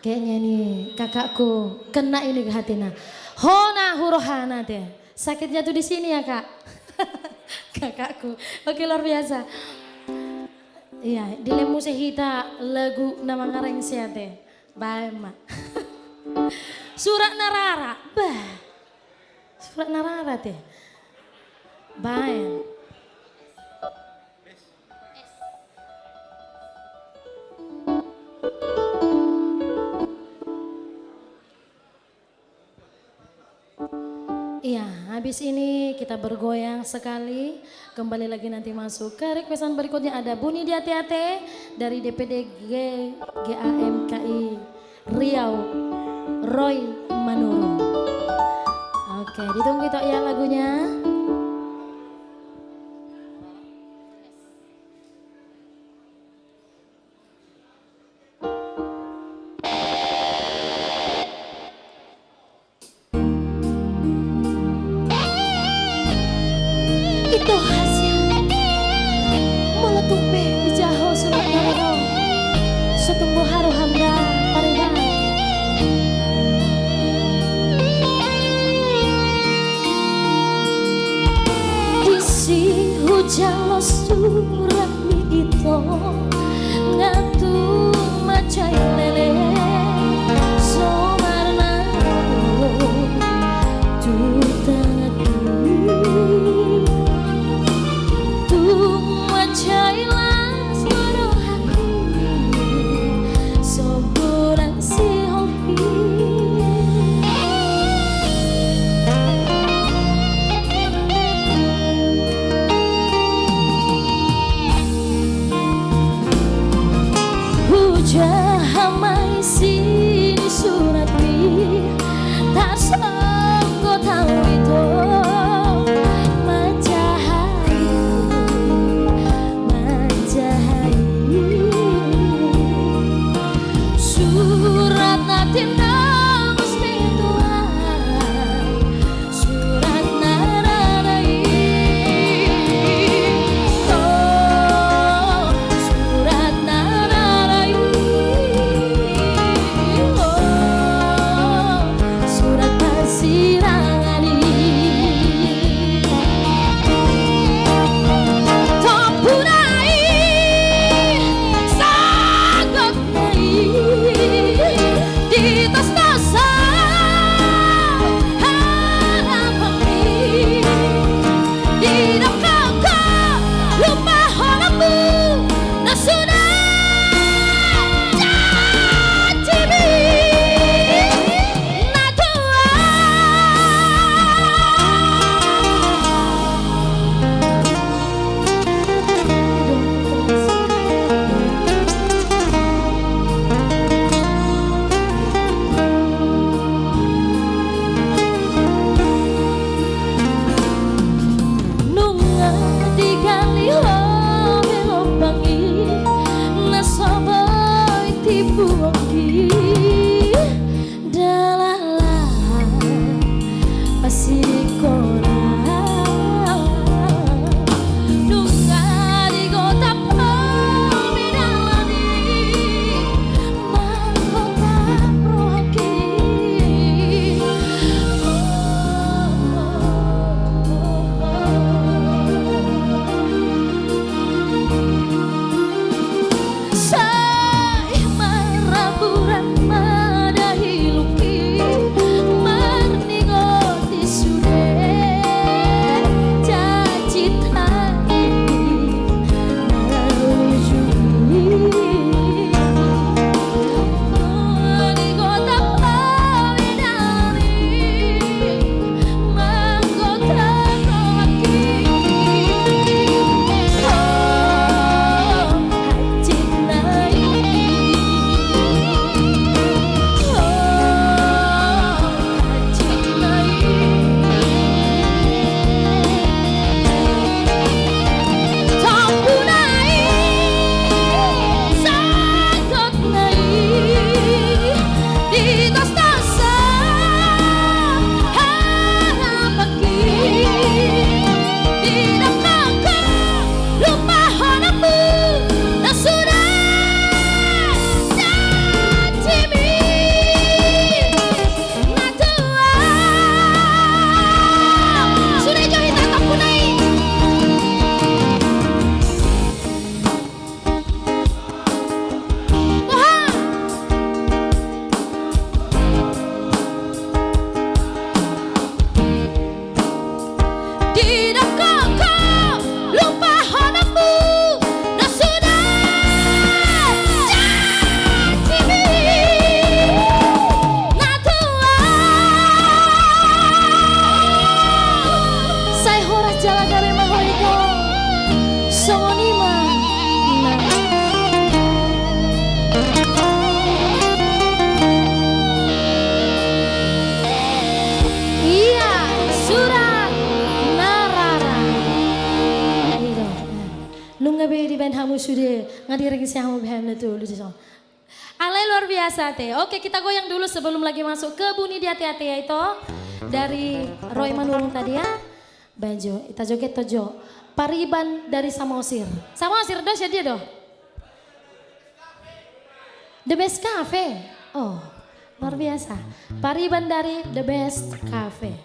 Kayaknya nih kakakku kena ini ke hatinya. Hona hurohana deh. Sakitnya tuh di sini ya kak. Kakakku. Oke luar biasa. Iya, di lemu sehita lagu nama ngareng siate. Baik mak. Surat narara. Bah. Surat narara deh. Baik. Iya, habis ini kita bergoyang sekali. Kembali lagi nanti masuk ke requestan berikutnya ada Bunyi di Hati-Hati dari DPD GAMKI Riau Roy Manurung. Oke, ditunggu itu ya lagunya. Itu hasil meletupi jaho surat nararo setumbuh haru hamda pareban isi hujan lo surat mi itu ngatu macai lele somarna Jahamai sini surat mi tak sanggo tahu itu majahai surat nanti mesti tuan surat narai oh surat narai surat persirani tompunai sangat naik di tas nasa harapan di dalam kau lupa halamu nah sudah Maraburan band hamu sudah ngadiring si hamu band itu lucu so. Alay luar biasa teh. Oke kita goyang dulu sebelum lagi masuk ke bunyi di hati-hati ya itu dari Roy Manurung tadi ya. Banjo, kita joget tojo. Pariban dari Samosir. Samosir dos ya dia doh. The Best Cafe. Oh luar biasa. Pariban dari The Best Cafe.